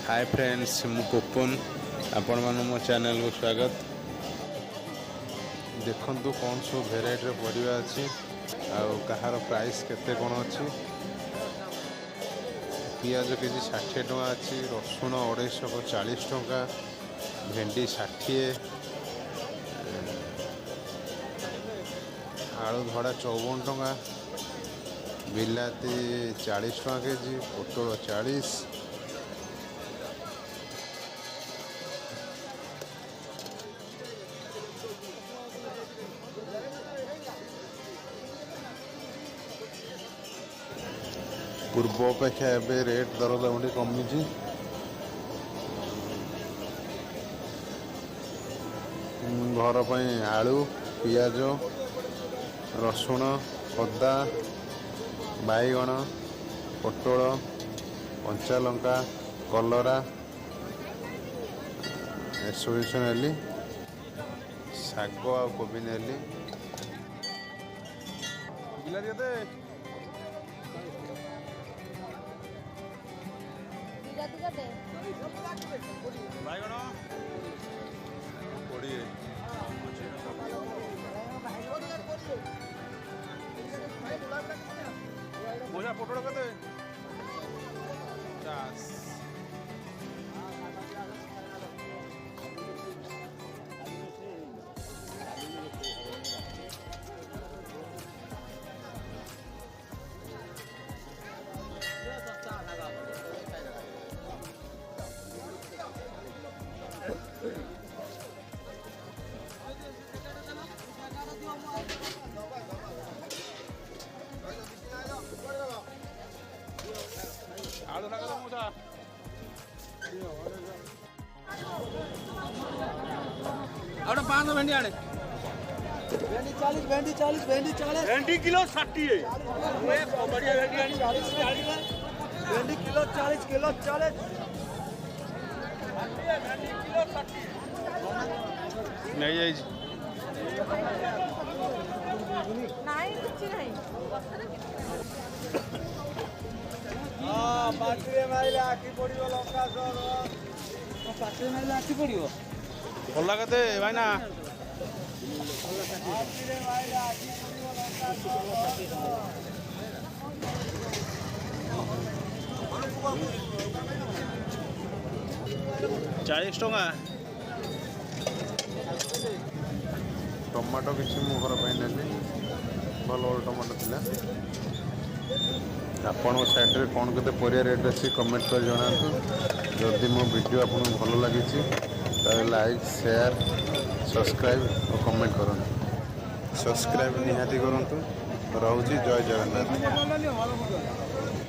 Hi friends मु पुपुन आपण मानु मो चैनल को स्वागत। देखंतु कौन सब भेराइटी परिवा अच्छी आउ कहार प्राइस केते कोन अच्छी। पियाज केजी 60 टका अच्छी, रसुण 240 टका, भेंडी 60, आलू धड़ा 54 टका, बिलाती 40 टका केजी, पोटल 40, पूर्व अपेक्षा एवं रेट दर दाम कमी। घर पर आलू पियाज रसुण अदा बैगण पोटल कंचा लंका कलरा एसबू जिन नेली, शाग आ कोबी नेली। बैगण 20 मोजा पोटल केते 50। 5 भेंडी आने भेंडी 40 भेंडी 40 भेंडी 40 भेंडी किलो 60 है। बढ़िया भेंडी आनी 40 भेंडी किलो 40 किलो 40 भेंडी किलो 60 नहीं जाई नहीं कुछ नहीं। हां पाटरे माइले आखी पड़ियो लंका सर पाटरे माइले आखी पड़ियो भला केते भाईना पाटरे माइले आखी पड़ियो लंका सर 40 टका। टमाटो किसी मु घर पे नेली भल भल टमाटो थिला। आपण साइड रे कौन केते परिया रेट अच्छी कमेंट कर जणातु। जदि मो वीडियो आपन भल लागी लाइक शेयर सब्सक्राइब और कमेंट करूँ। सब्सक्राइब निहाती करूँ। रोची जय जगन्नाथ।